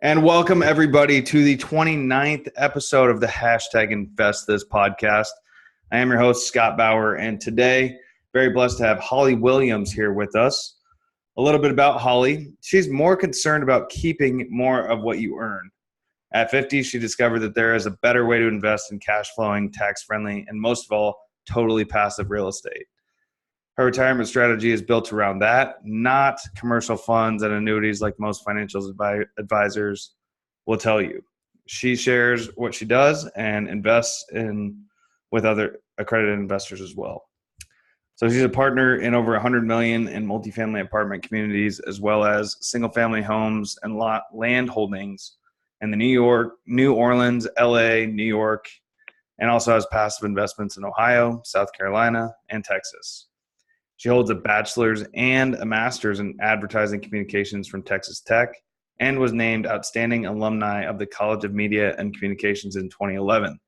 And welcome everybody to the 29th episode of the Hashtag Invest This podcast. I am your host, Scott Bauer, and today, very blessed to have Holly Williams here with us. A little bit about Holly. She's more concerned about keeping more of what you earn. At 50, she discovered that there is a better way to invest in cash flowing, tax-friendly, and most of all, totally passive real estate. Her retirement strategy is built around that, not commercial funds and annuities like most financial advisors will tell you. She shares what she does and invests with other accredited investors as well. So she's a partner in over 100 million in multifamily apartment communities, as well as single-family homes and land holdings in the New Orleans, LA, New York, and also has passive investments in Ohio, South Carolina, and Texas. She holds a bachelor's and a master's in advertising communications from Texas Tech and was named Outstanding Alumni of the College of Media and Communications in 2011.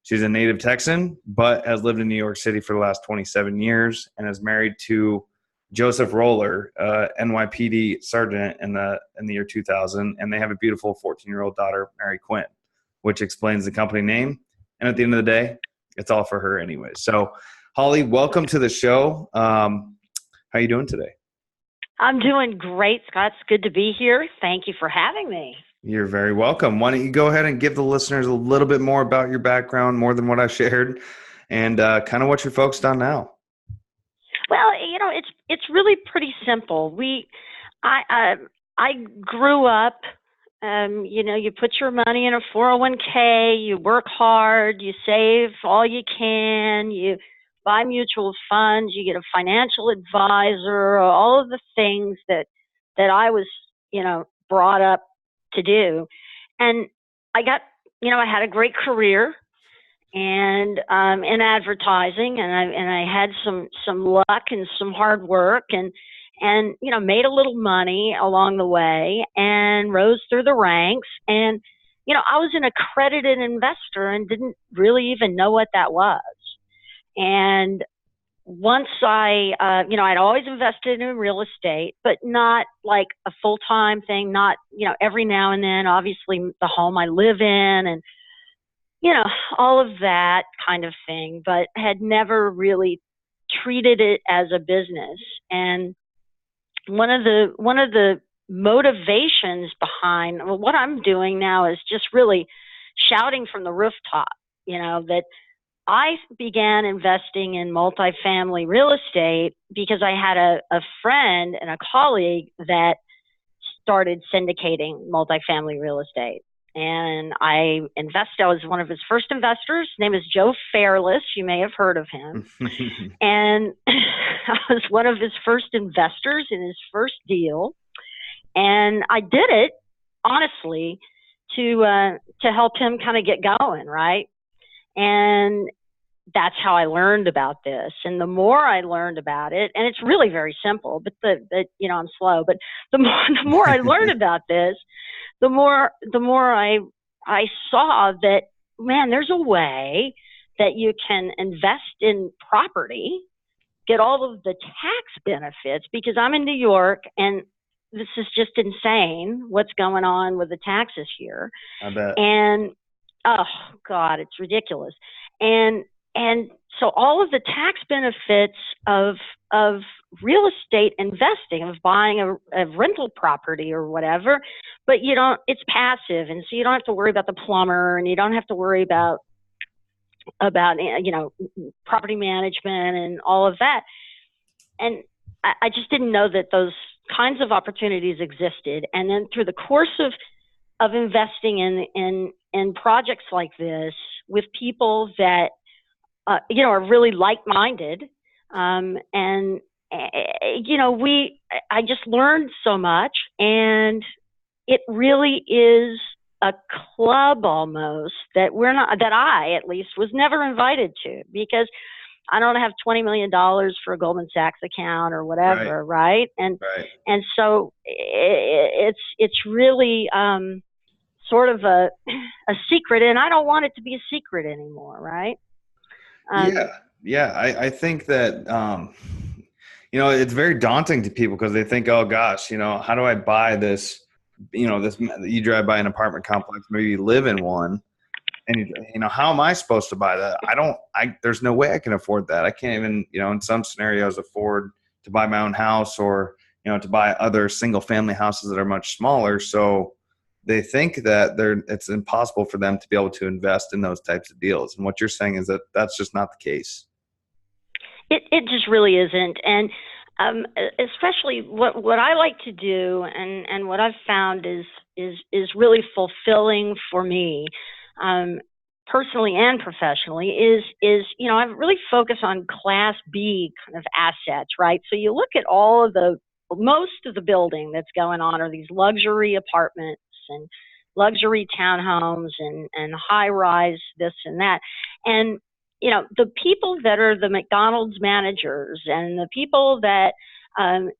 She's a native Texan, but has lived in New York City for the last 27 years and is married to Joseph Roller, NYPD sergeant in the year 2000, and they have a beautiful 14-year-old daughter, Mary Quinn, which explains the company name. And at the end of the day, it's all for her anyway. So Holly, welcome to the show. How are you doing today? I'm doing great, Scott. It's good to be here. Thank you for having me. You're very welcome. Why don't you go ahead and give the listeners a little bit more about your background, more than what I shared, and kind of what you're focused on now? Well, it's really pretty simple. I grew up. You put your money in a 401k. You work hard. You save all you can. You buy mutual funds, you get a financial advisor, all of the things that I was, brought up to do. And I had a great career and in advertising, and I had some luck and some hard work and made a little money along the way and rose through the ranks. And I was an accredited investor and didn't really even know what that was. And once I'd always invested in real estate, but not like a full-time thing, not, every now and then, obviously the home I live in and, all of that kind of thing, but had never really treated it as a business. And one of the motivations behind what I'm doing now is just really shouting from the rooftop, that I began investing in multifamily real estate because I had a friend and a colleague that started syndicating multifamily real estate. And I was one of his first investors. His name is Joe Fairless. You may have heard of him. And I was one of his first investors in his first deal. And I did it, honestly, to help him kind of get going, right? And that's how I learned about this. And the more I learned about it, and it's really very simple, but I'm slow, but the more I learned about this, the more I saw that, man, there's a way that you can invest in property, get all of the tax benefits, because I'm in New York and this is just insane what's going on with the taxes here. I bet. And oh God, it's ridiculous. And so all of the tax benefits of real estate investing, of buying a rental property or whatever, but it's passive. And so you don't have to worry about the plumber and you don't have to worry about property management and all of that. And I just didn't know that those kinds of opportunities existed. And then through the course of investing in projects like this with people that are really like-minded. I just learned so much, and it really is a club almost that I at least was never invited to, because I don't have $20 million for a Goldman Sachs account or whatever. Right. And so it's really, sort of a secret, and I don't want it to be a secret anymore. Right. Yeah. I think that, it's very daunting to people because they think, oh gosh, how do I buy this you drive by an apartment complex, maybe you live in one, and how am I supposed to buy that? There's no way I can afford that. I can't even, in some scenarios afford to buy my own house, or, to buy other single family houses that are much smaller. So they think that it's impossible for them to be able to invest in those types of deals. And what you're saying is that that's just not the case. It just really isn't. And especially what I like to do, and what I've found is really fulfilling for me, personally and professionally, is I really focus on Class B kind of assets, right? So you look at most of the building that's going on are these luxury apartments and luxury townhomes and high rise this and that. And the people that are the McDonald's managers and the people that, are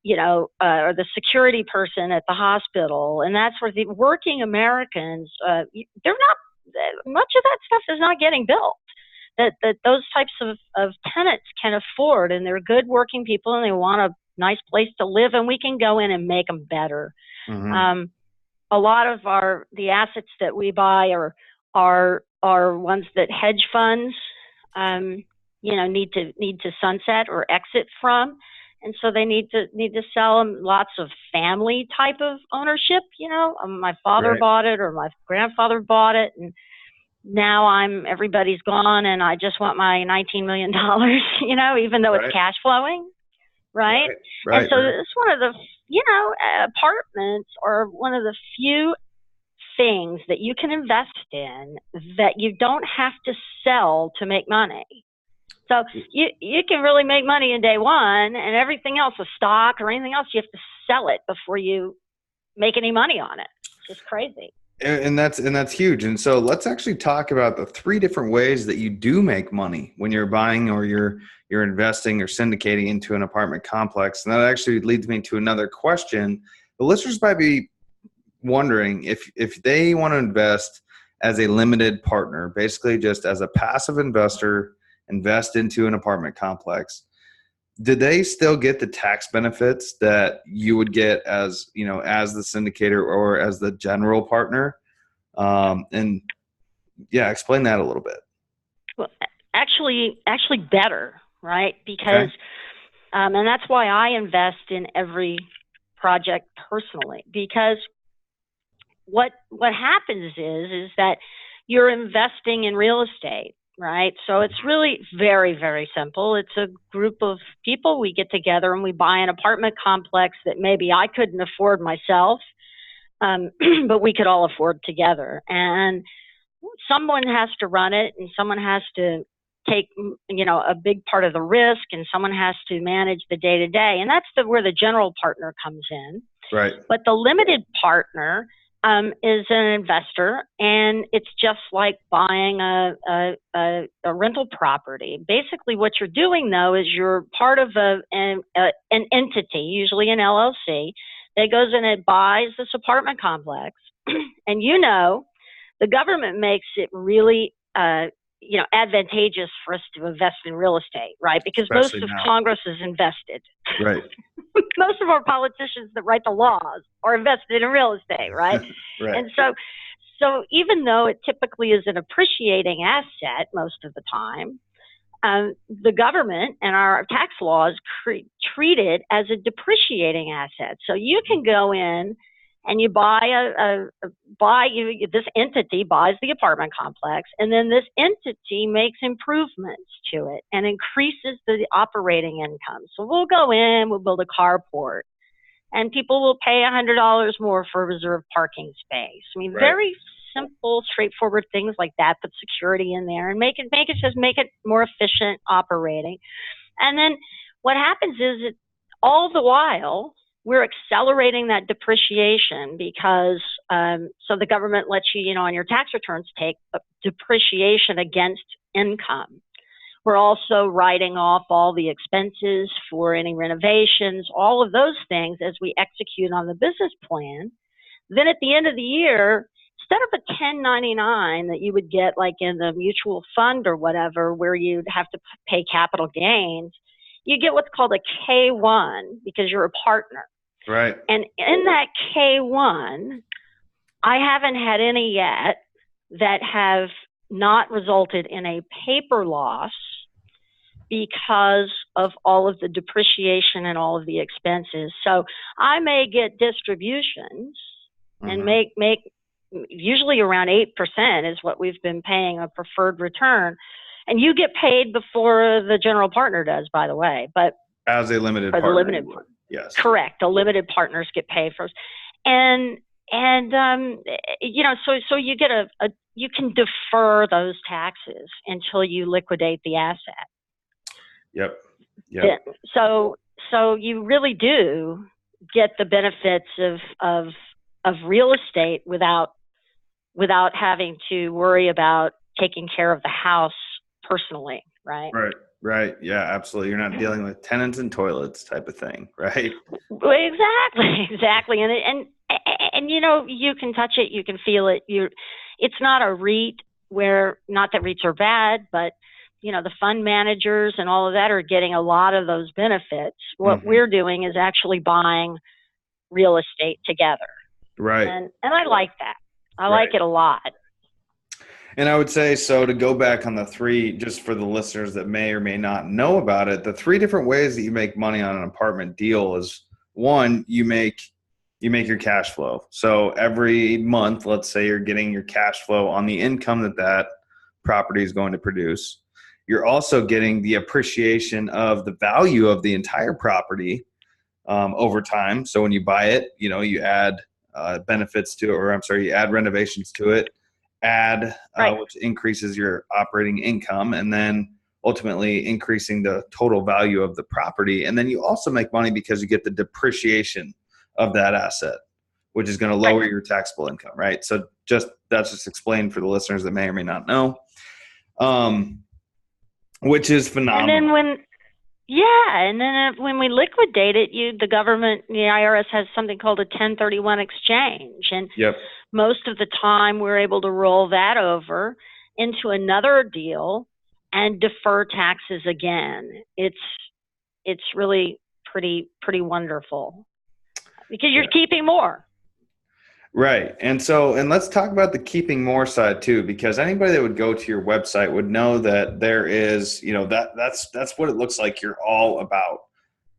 the security person at the hospital, and that's where the working Americans, they're not, much of that stuff is not getting built. That those types of tenants can afford, and they're good working people, and they want a nice place to live, and we can go in and make them better. Mm-hmm. A lot of the assets that we buy are ones that hedge funds need to sunset or exit from, and so they need to sell them. Lots of family type of ownership. My father bought it, or my grandfather bought it, and now everybody's gone, and I just want my $19 million. Even though it's cash flowing, right? And so it's one of the apartments are one of the few things that you can invest in that you don't have to sell to make money. So you can really make money in day one, and everything else, a stock or anything else, you have to sell it before you make any money on it. It's just crazy. And that's huge. And so let's actually talk about the 3 different ways that you do make money when you're buying or you're investing or syndicating into an apartment complex. And that actually leads me to another question. The listeners might be wondering if they want to invest as a limited partner, basically just as a passive investor, invest into an apartment complex. Do they still get the tax benefits that you would get as the syndicator or as the general partner? And explain that a little bit. Well, actually better, right? Because, and that's why I invest in every project personally, because what happens is that you're investing in real estate. Right. So it's really very, very simple. It's a group of people. We get together and we buy an apartment complex that maybe I couldn't afford myself, but we could all afford together. And someone has to run it, and someone has to take, a big part of the risk, and someone has to manage the day to day. And that's where the general partner comes in. Right. But the limited partner is an investor, and it's just like buying a rental property. Basically, what you're doing, though, is you're part of an entity, usually an LLC, that goes in and buys this apartment complex. And the government makes it really advantageous for us to invest in real estate, right? Because especially most of Congress is invested. Right. Most of our politicians that write the laws are invested in real estate, right? Right. And so even though it typically is an appreciating asset most of the time, the government and our tax laws treat it as a depreciating asset. So you can go in and you this entity buys the apartment complex, and then this entity makes improvements to it and increases the operating income. So we'll go in, we'll build a carport, and people will pay $100 more for a reserved parking space. I mean, very simple, straightforward things like that. Put security in there and make it more efficient operating. And then what happens is all the while we're accelerating that depreciation because so the government lets you, on your tax returns, take depreciation against income. We're also writing off all the expenses for any renovations, all of those things as we execute on the business plan. Then at the end of the year, instead of a 1099 that you would get like in the mutual fund or whatever, where you'd have to pay capital gains, you get what's called a K1 because you're a partner. Right. And in that K1, I haven't had any yet that have not resulted in a paper loss because of all of the depreciation and all of the expenses. So I may get distributions and make usually around 8% is what we've been paying a preferred return. And you get paid before the general partner does, by the way. But as a limited partner. Limited, yes. Correct. The limited partners get paid first. And you know, so you get you can defer those taxes until you liquidate the asset. Yep. So you really do get the benefits of real estate without having to worry about taking care of the house personally, right? Right. Yeah, absolutely. You're not dealing with tenants and toilets type of thing, right? Exactly. And you know, you can touch it, you can feel it. It's not a REIT where, not that REITs are bad, but you know, the fund managers and all of that are getting a lot of those benefits. What we're doing is actually buying real estate together. Right. And I like that. I like it a lot. And I would say, so to go back on the three, just for the listeners that may or may not know about it, the three different ways that you make money on an apartment deal is, one, you make your cash flow. So every month, let's say you're getting your cash flow on the income that property is going to produce. You're also getting the appreciation of the value of the entire property over time. So when you buy it, you know, you add benefits to it, you add renovations to it, which increases your operating income, and then ultimately increasing the total value of the property. And then you also make money because you get the depreciation of that asset, which is going to lower your taxable income, right? So that's just explained for the listeners that may or may not know. Which is phenomenal. And then when we liquidate it, the government, the IRS has something called a 1031 exchange. And most of the time we're able to roll that over into another deal and defer taxes again. It's really pretty wonderful because you're keeping more. Right. And let's talk about the keeping more side too, because anybody that would go to your website would know that there is, you know, that's what it looks like you're all about.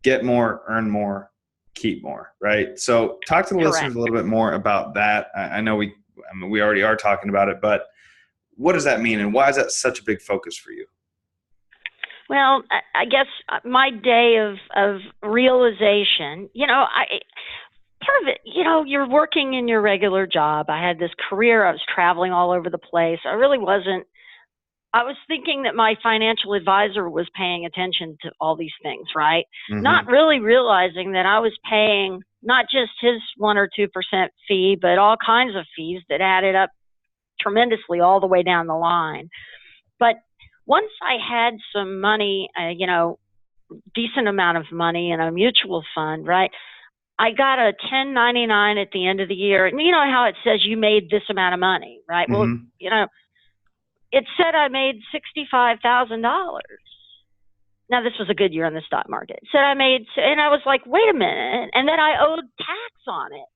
Get more, earn more, keep more, right? So talk to the listeners a little bit more about that. I know we already are talking about it, but what does that mean and why is that such a big focus for you? Well, I guess my day of realization, you know, part of it, you know, you're working in your regular job. I had this career. I was traveling all over the place. I was thinking that my financial advisor was paying attention to all these things, right? Not really realizing that I was paying not just his 1 or 2% fee, but all kinds of fees that added up tremendously all the way down the line. But once I had some money, you know, decent amount of money in a mutual fund, right? I got a 1099 at the end of the year. And you know how it says you made this amount of money, right? Well, you know, it said I made $65,000. Now, this was a good year in the stock market. It said and I was like, wait a minute. And then I owed tax on it.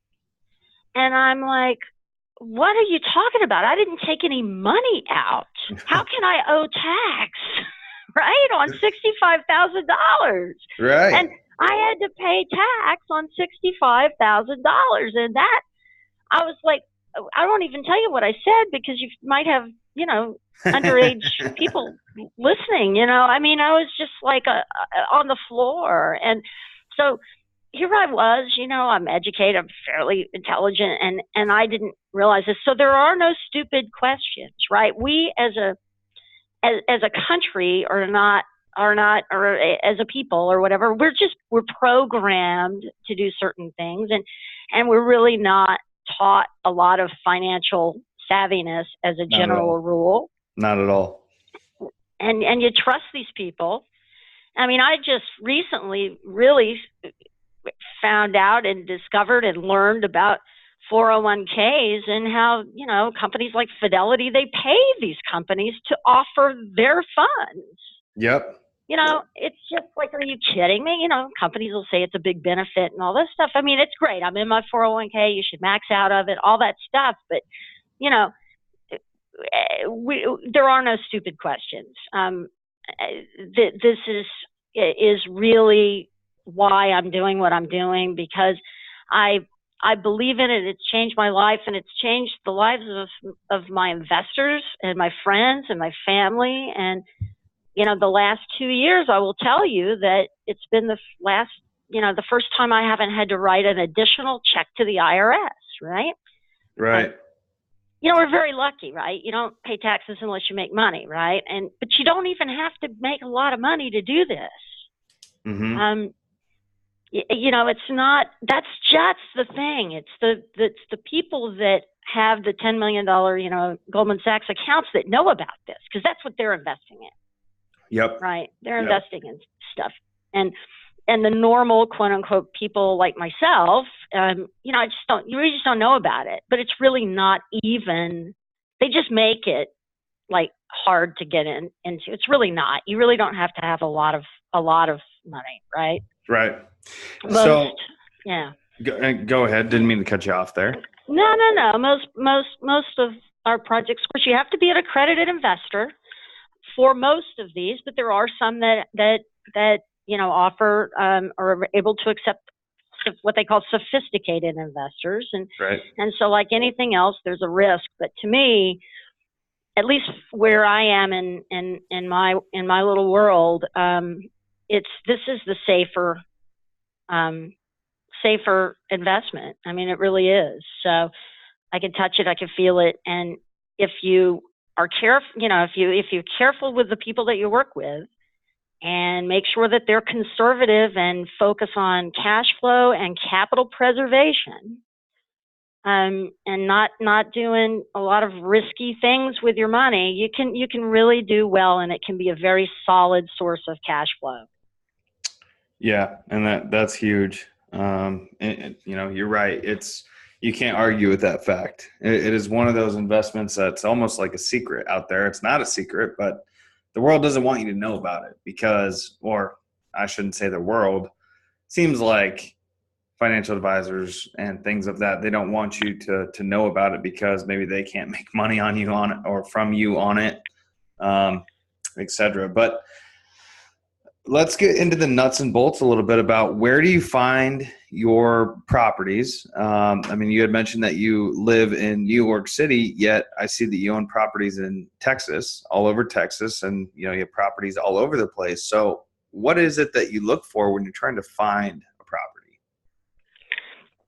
And I'm like, what are you talking about? I didn't take any money out. How can I owe tax, right, on $65,000? Right. And I had to pay tax on $65,000. And that, I was like, I won't even tell you what I said because you might have, you know, underage people listening, you know. I mean, I was just like on the floor. And so here I was, you know, I'm educated, I'm fairly intelligent, and I didn't realize this. So there are no stupid questions, right? We as a country are not, or as a people or whatever, we're programmed to do certain things, and we're really not taught a lot of financial savviness as a general rule. Not at all. And you trust these people. I mean, I just recently really found out and discovered and learned about 401ks and how, you know, companies like Fidelity, they pay these companies to offer their funds. Yep. It's just like, are you kidding me? Companies will say it's a big benefit and all this stuff. I mean, it's great. I'm in my 401k. You should max out of it, all that stuff. But, there are no stupid questions. This is really why I'm doing what I'm doing, because I believe in it. It's changed my life, and it's changed the lives of my investors and my friends and my family. And the last 2 years, I will tell you that it's been the first time I haven't had to write an additional check to the IRS, right? Right. We're very lucky, right? You don't pay taxes unless you make money, right? But you don't even have to make a lot of money to do this. Mm-hmm. It's not, that's just the thing. It's the people that have the $10 million, Goldman Sachs accounts that know about this, because that's what they're investing in. Yep. Right. They're investing in stuff. And the normal, quote unquote, people like myself, you really just don't know about it. But it's really not even, they just make it like hard to get into. It's really not. You really don't have to have a lot of money, right? Right. Yeah. Go ahead. Didn't mean to cut you off there. No. Most of our projects, of course, you have to be an accredited investor for most of these, but there are some that offer or are able to accept what they call sophisticated investors, and right. And so, like anything else, there's a risk. But to me, at least where I am in my little world, this is the safer investment. I mean, it really is. So I can touch it, I can feel it, and if you are careful, if you're careful with the people that you work with, and make sure that they're conservative and focus on cash flow and capital preservation, and not doing a lot of risky things with your money, you can really do well, and it can be a very solid source of cash flow. Yeah, and that's huge. You're right. You can't argue with that fact. It is one of those investments that's almost like a secret out there. It's not a secret, but the world doesn't want you to know about it because, or I shouldn't say the world, seems like financial advisors and things of that, they don't want you to know about it because maybe they can't make money on you on it or from you on it, et cetera. But let's get into the nuts and bolts a little bit about where do you find your properties? You had mentioned that you live in New York City, yet I see that you own properties in Texas, all over Texas, and you have properties all over the place. So what is it that you look for when you're trying to find a property?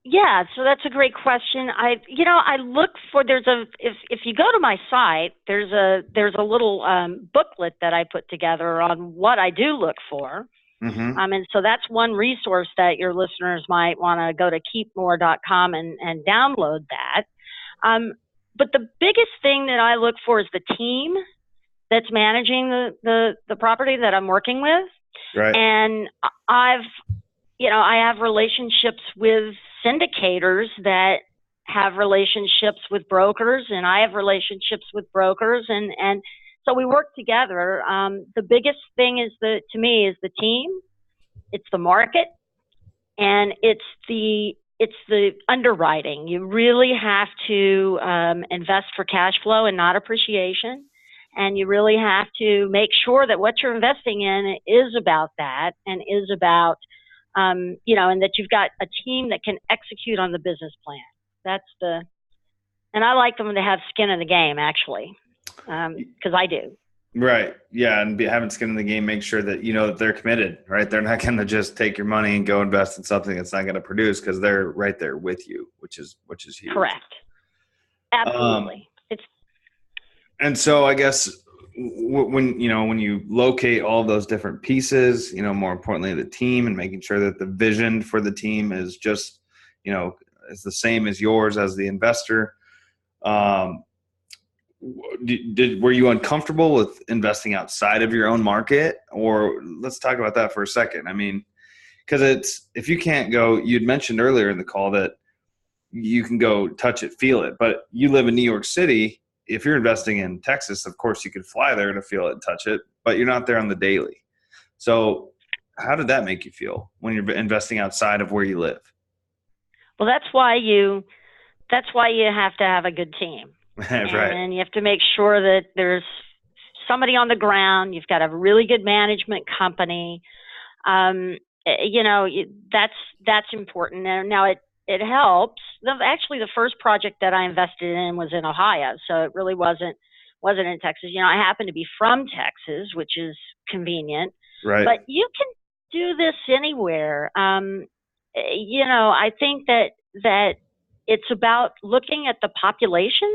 Yeah, so that's a great question. I look for, if you go to my site, there's a little booklet that I put together on what I do look for. Mm-hmm. And so that's one resource that your listeners might want to go to keepmore.com and download that. But the biggest thing that I look for is the team that's managing the property that I'm working with. Right. And I have relationships with syndicators that have relationships with brokers, and I have relationships with brokers, and so we work together. The biggest thing to me is the team, it's the market, and it's the underwriting. You really have to invest for cash flow and not appreciation, and you really have to make sure that what you're investing in is about that and is about and that you've got a team that can execute on the business plan. And I like them to have skin in the game, actually, because I do. Right. Yeah. And having skin in the game, make sure that, that they're committed, right? They're not going to just take your money and go invest in something that's not going to produce, because they're right there with you, which is huge. Correct. Absolutely. And so I guess when you locate all those different pieces, more importantly, the team, and making sure that the vision for the team is just, is the same as yours as the investor. Were you uncomfortable with investing outside of your own market? Or let's talk about that for a second. I mean, because if you can't go, you'd mentioned earlier in the call that you can go touch it, feel it, but you live in New York City. If you're investing in Texas, of course you could fly there to feel it and touch it, but you're not there on the daily. So how did that make you feel when you're investing outside of where you live? Well, that's why you have to have a good team. Right. And you have to make sure that there's somebody on the ground. You've got a really good management company. That's important. And now it helps. Actually, the first project that I invested in was in Ohio, so it really wasn't in Texas. I happen to be from Texas, which is convenient. Right. But you can do this anywhere. I think that it's about looking at the population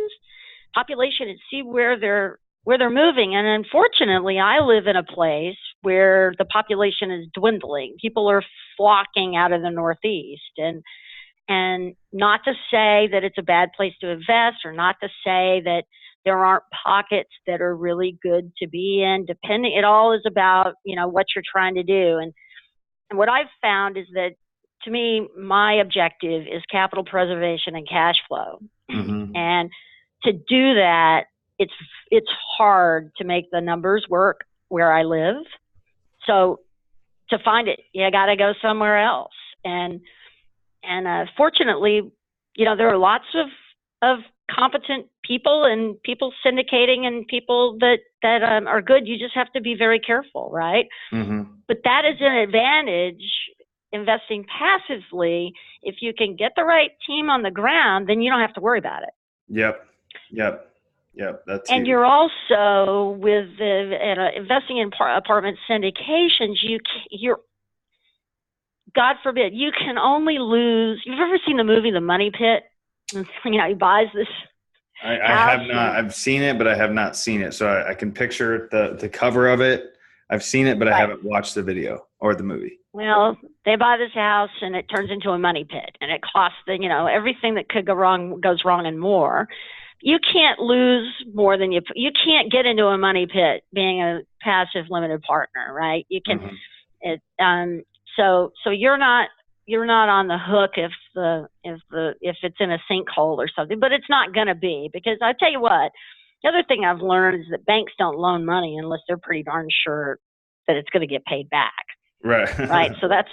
and see where they're moving. And unfortunately, I live in a place where the population is dwindling. People are flocking out of the Northeast, and not to say that it's a bad place to invest, or not to say that there aren't pockets that are really good to be in. It all is about, what you're trying to do. And what I've found is that, to me, my objective is capital preservation and cash flow. Mm-hmm. And to do that, it's hard to make the numbers work where I live. So to find it, you got to go somewhere else. And fortunately, there are lots of competent people and people syndicating and people that are good. You just have to be very careful, right? Mm-hmm. But that is an advantage investing passively. If you can get the right team on the ground, then you don't have to worry about it. Yep. That's and huge. You're also with investing in apartment syndications. You're God forbid, you can only lose. You've ever seen the movie The Money Pit? He buys this. I have not. I've seen it, but I have not seen it. So I can picture the cover of it. I've seen it, but I haven't watched the video or the movie. Well, they buy this house and it turns into a money pit, and it costs everything that could go wrong goes wrong and more. You can't lose more than you can't get into a money pit being a passive limited partner, right? You can, so you're not on the hook if it's in a sinkhole or something, but it's not going to be, because I tell you what, the other thing I've learned is that banks don't loan money unless they're pretty darn sure that it's going to get paid back. Right. So that's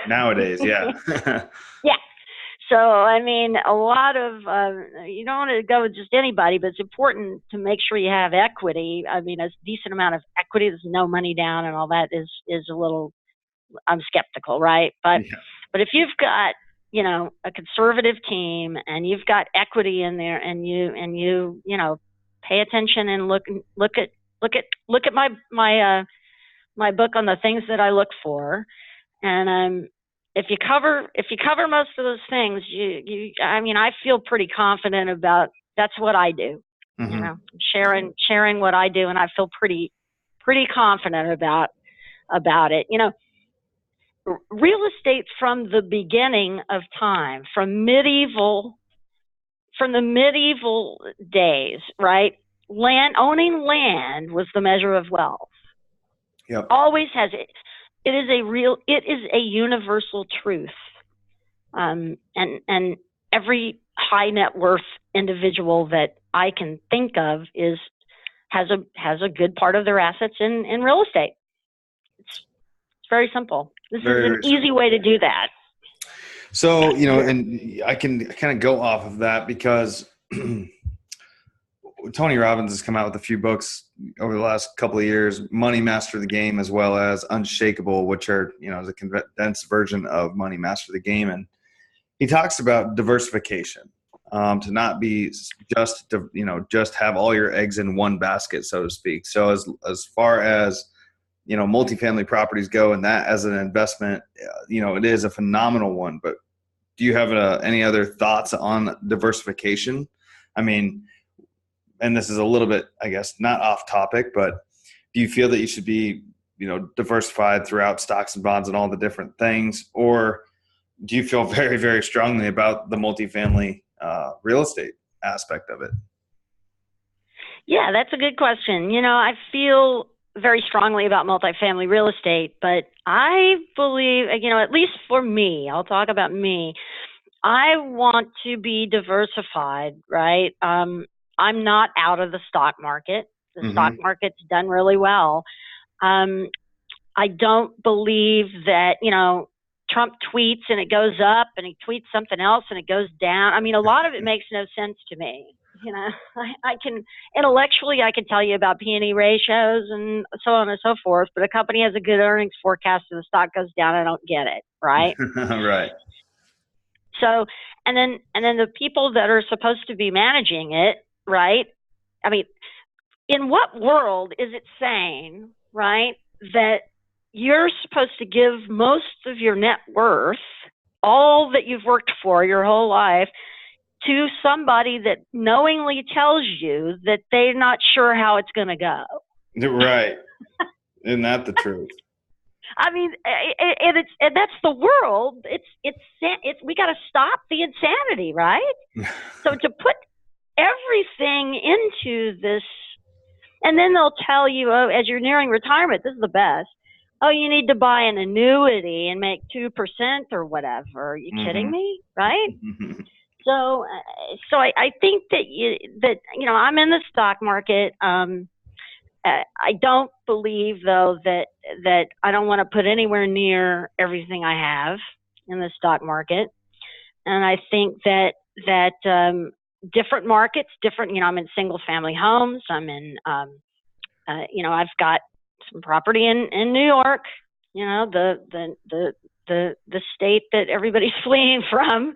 nowadays. Yeah. Yeah. So, a lot of, you don't want to go with just anybody, but it's important to make sure you have equity. A decent amount of equity. There's no money down and all that is a little, I'm skeptical, right? But if you've got, a conservative team and you've got equity in there, and you pay attention and look at my book on the things that I look for, and if you cover most of those things, I feel pretty confident about. That's what I do. Mm-hmm. Sharing what I do, and I feel pretty confident about it. Real estate from the beginning of time, from the medieval days, right? Owning land was the measure of wealth. Yep. Always has it. It is a universal truth. And every high net worth individual that I can think of has a good part of their assets in real estate. It's very simple. This is an easy way to do that. So, and I can kind of go off of that because Tony Robbins has come out with a few books over the last couple of years, Money Master the Game, as well as Unshakable, which are, the condensed version of Money Master the Game. And he talks about diversification, to not be just have all your eggs in one basket, so to speak. So as far as, multifamily properties go, and that as an investment, it is a phenomenal one. But do you have any other thoughts on diversification? And this is a little bit, I guess, not off topic, but do you feel that you should be, diversified throughout stocks and bonds and all the different things? Or do you feel very, very strongly about the multifamily real estate aspect of it? Yeah, that's a good question. I feel very strongly about multifamily real estate, but I believe, at least for me, I'll talk about me, I want to be diversified, right? I'm not out of the stock market. The stock market's done really well. I don't believe that, Trump tweets and it goes up and he tweets something else and it goes down. I mean, a lot of it makes no sense to me. I can intellectually, I can tell you about P&E ratios and so on and so forth, but a company has a good earnings forecast and the stock goes down, I don't get it, right? Right. So, and then the people that are supposed to be managing it, right? I mean, in what world is it saying, right, that you're supposed to give most of your net worth, all that you've worked for your whole life, to somebody that knowingly tells you that they're not sure how it's going to go? Right. Isn't that the truth? I mean, and that's the world. It's we got to stop the insanity, right? So to put everything into this, and then they'll tell you, oh, as you're nearing retirement, this is the best. Oh, you need to buy an annuity and make 2% or whatever. Are you kidding me? Right? So I think that I'm in the stock market. I don't believe, though, that I don't want to put anywhere near everything I have in the stock market. And I think that different markets, I'm in single family homes. I'm in, I've got some property in New York, the state that everybody's fleeing from,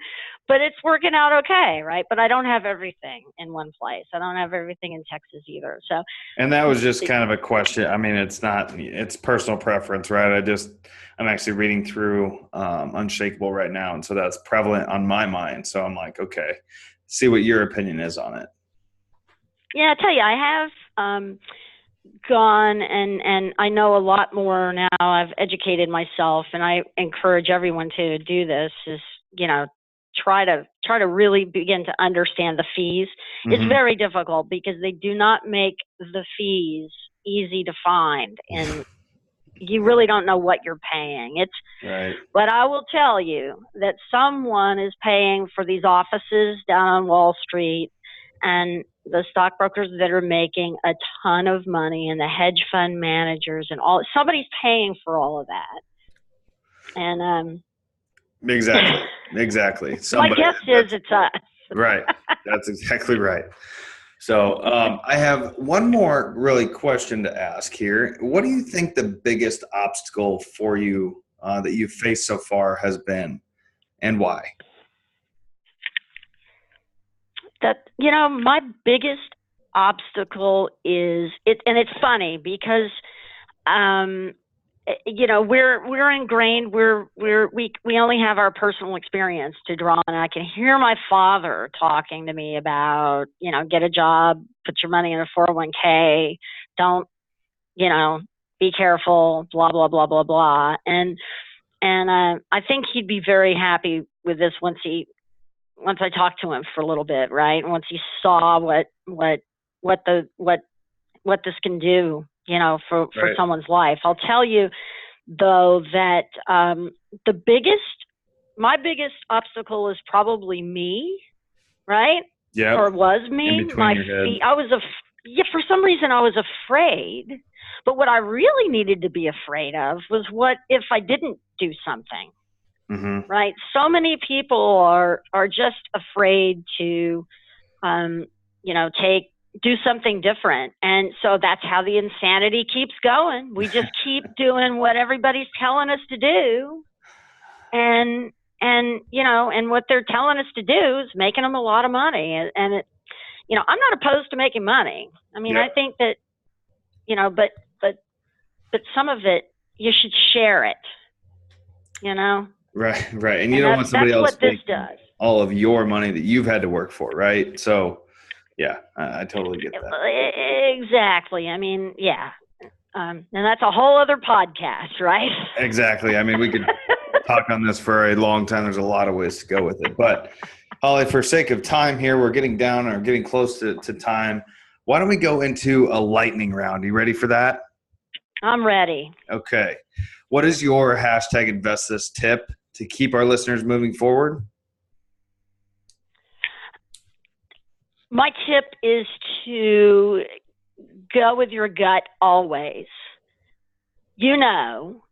but it's working out okay, right? But I don't have everything in one place. I don't have everything in Texas either. So, and that was just kind of a question. I mean, it's personal preference, right? I'm actually reading through Unshakable right now, and so that's prevalent on my mind. So I'm like, okay, see what your opinion is on it. Yeah, I tell you, I have gone and I know a lot more now. I've educated myself, and I encourage everyone to do this. Is try to really begin to understand the fees. Mm-hmm. It's very difficult because they do not make the fees easy to find, and you really don't know what you're paying. It's right. But I will tell you that someone is paying for these offices down on Wall Street, and the stockbrokers that are making a ton of money, and the hedge fund managers and all. Somebody's paying for all of that. And Exactly. My guess is it's us. Right. That's exactly right. So I have one more really question to ask here. What do you think the biggest obstacle for you that you've faced so far has been, and why? My biggest obstacle is it, and it's funny because we're ingrained. We only have our personal experience to draw on. I can hear my father talking to me about, get a job, put your money in a 401k, don't, be careful, blah blah blah blah blah. And I think he'd be very happy with this once I talked to him for a little bit, right? Once he saw what this can do, for right. someone's life. I'll tell you, though, that my biggest obstacle is probably me, right? Yeah. Or was me. My feet. For some reason I was afraid. But what I really needed to be afraid of was what if I didn't do something. Mm-hmm. Right? So many people are just afraid to, do something different. And so that's how the insanity keeps going. We just keep doing what everybody's telling us to do. And what they're telling us to do is making them a lot of money. And it, I'm not opposed to making money. I mean, I think that, but some of it, you should share it, Right. And you don't want somebody else to make all of your money that you've had to work for, right? So, yeah, I totally get that. Exactly. I mean, yeah. And that's a whole other podcast, right? Exactly. I mean, we could talk on this for a long time. There's a lot of ways to go with it. But, Holly, for sake of time here, we're getting close to time. Why don't we go into a lightning round? Are you ready for that? I'm ready. Okay. What is your #InvestThis tip to keep our listeners moving forward? My tip is to go with your gut always. you know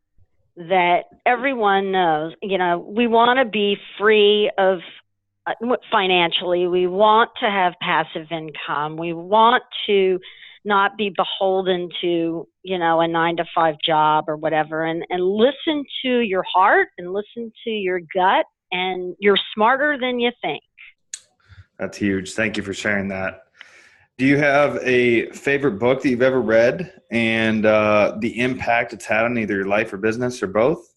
that everyone knows, we want to be free of financially. We want to have passive income. We want to not be beholden to, a 9-to-5 job or whatever, and listen to your heart and listen to your gut, and you're smarter than you think. That's huge. Thank you for sharing that. Do you have a favorite book that you've ever read and the impact it's had on either your life or business or both?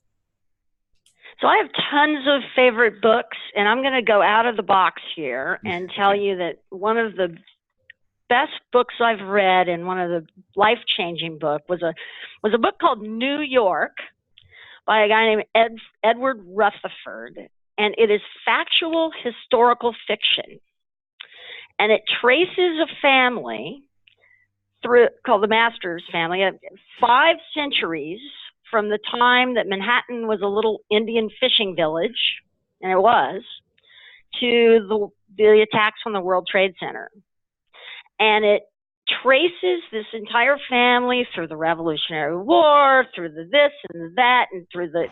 So I have tons of favorite books, and I'm going to go out of the box here and tell you that one of the best books I've read, and one of the life-changing book, was a book called New York by a guy named Edward Rutherford, and it is factual historical fiction. And it traces a family called the Masters family, 5 centuries from the time that Manhattan was a little Indian fishing village, and it was, to the attacks on the World Trade Center. And it traces this entire family through the Revolutionary War, through the this and that, and through the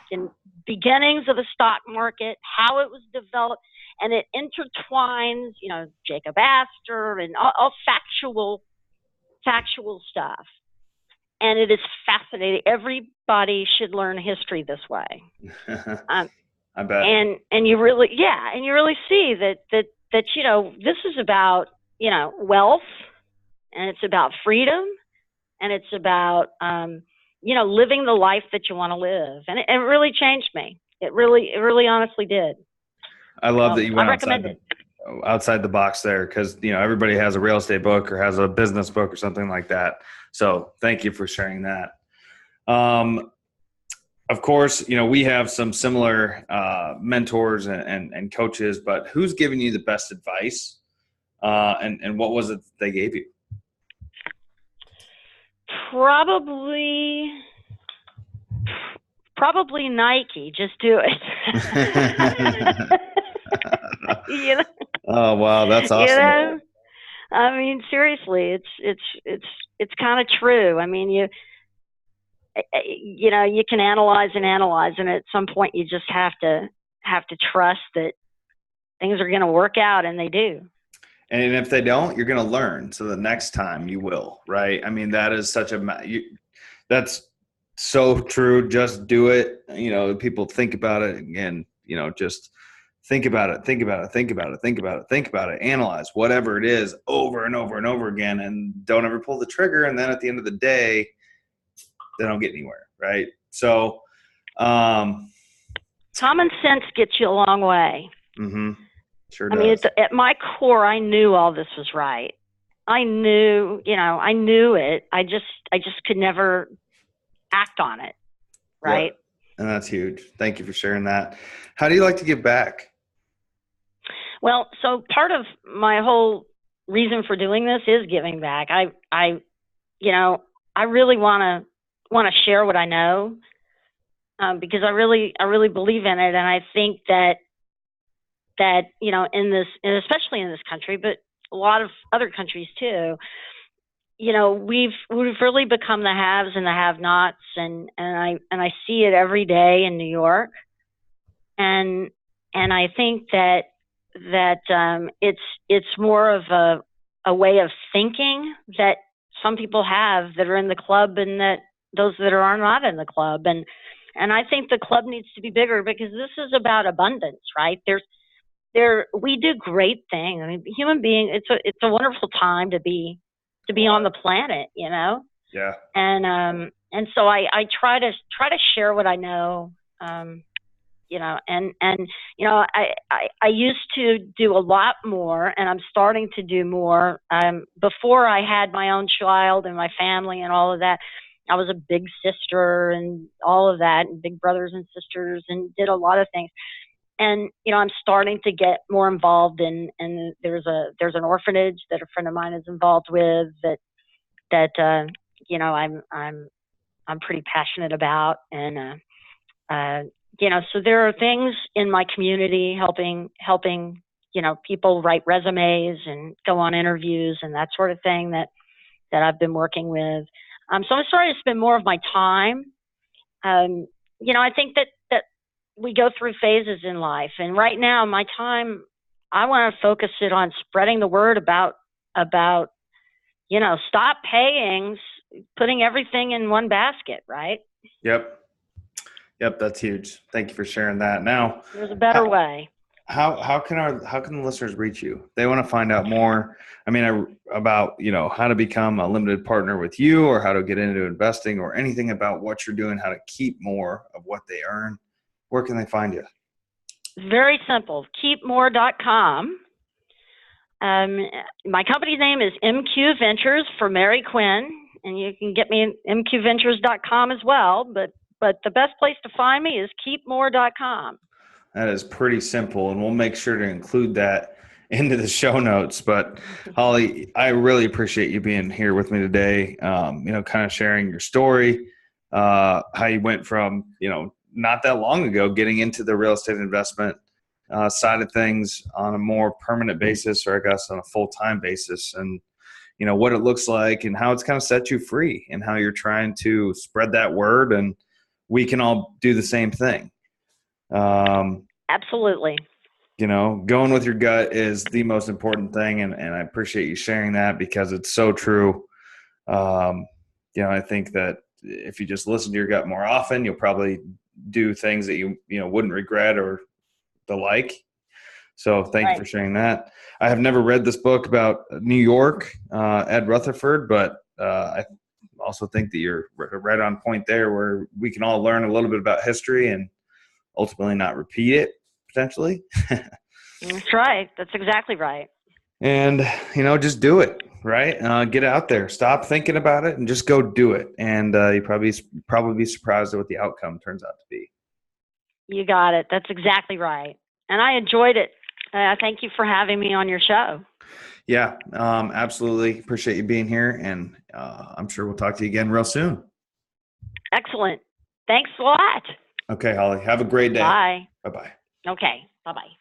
beginnings of the stock market, how it was developed. And it intertwines, Jacob Astor and all factual stuff. And it is fascinating. Everybody should learn history this way. I bet. And you really see that this is about, wealth, and it's about freedom, and it's about, living the life that you want to live. And it really changed me. It really honestly did. I love that you went outside the box there, because everybody has a real estate book or has a business book or something like that. So thank you for sharing that. Of course, we have some similar mentors and coaches, but who's giving you the best advice, and what was it they gave you? Probably Nike. Just do it. Oh wow, that's awesome. I mean, seriously, it's kind of true. I mean, you can analyze, and at some point you just have to trust that things are going to work out, and they do. And if they don't, you're going to learn. So the next time you will, right? I mean, that is that's so true. Just do it. People think about it again, just think about it, analyze whatever it is over and over and over again, and don't ever pull the trigger. And then at the end of the day, they don't get anywhere. Right. So, common sense gets you a long way. Mm-hmm. Sure does. I mean, at my core, I knew all this was right. I knew it. I just could never act on it. Right. Yeah. And that's huge. Thank you for sharing that. How do you like to give back? Well, so part of my whole reason for doing this is giving back. I really want to share what I know, because I really believe in it, and I think that in this, and especially in this country, but a lot of other countries too, we've really become the haves and the have-nots, and I see it every day in New York, and I think that it's more of a way of thinking that some people have that are in the club, and that those that are not in the club, and I think the club needs to be bigger, because this is about abundance, right? We do great things. I mean, human being, it's a wonderful time to be on the planet, Yeah. And so I try to share what I know, I used to do a lot more, and I'm starting to do more. Before I had my own child and my family and all of that, I was a big sister and all of that, and big brothers and sisters, and did a lot of things. And, I'm starting to get more involved in, and there's an orphanage that a friend of mine is involved with that I'm pretty passionate about. And, so there are things in my community helping, people write resumes and go on interviews and that sort of thing that I've been working with. So I'm starting to spend more of my time I think that we go through phases in life, and right now my time, I want to focus it on spreading the word about stop paying, putting everything in one basket, right? Yep. That's huge. Thank you for sharing that. Now, there's a better way. How can the listeners reach you? They want to find out more. I mean, about how to become a limited partner with you, or how to get into investing, or anything about what you're doing, how to keep more of what they earn. Where can they find you? Very simple. Keepmore.com. My company's name is MQ Ventures for Mary Quinn, and you can get me at mqventures.com as well. But the best place to find me is keepmore.com. That is pretty simple, and we'll make sure to include that into the show notes. But Holly, I really appreciate you being here with me today. Kind of sharing your story, how you went from not that long ago getting into the real estate investment side of things on a more permanent basis, or I guess on a full-time basis, and what it looks like and how it's kind of set you free, and how you're trying to spread that word, and we can all do the same thing. Absolutely. Going with your gut is the most important thing. And I appreciate you sharing that, because it's so true. I think that if you just listen to your gut more often, you'll probably do things that you wouldn't regret or the like. So thank you for sharing that. I have never read this book about New York, Ed Rutherford, but I also think that you're right on point there, where we can all learn a little bit about history and ultimately not repeat it, potentially. That's right. That's exactly right. And, just do it, right? Get out there. Stop thinking about it and just go do it. And you probably be surprised at what the outcome turns out to be. You got it. That's exactly right. And I enjoyed it. Thank you for having me on your show. Yeah, absolutely. Appreciate you being here. And I'm sure we'll talk to you again real soon. Excellent. Thanks a lot. Okay, Holly. Have a great day. Bye. Bye-bye. Okay. Bye-bye.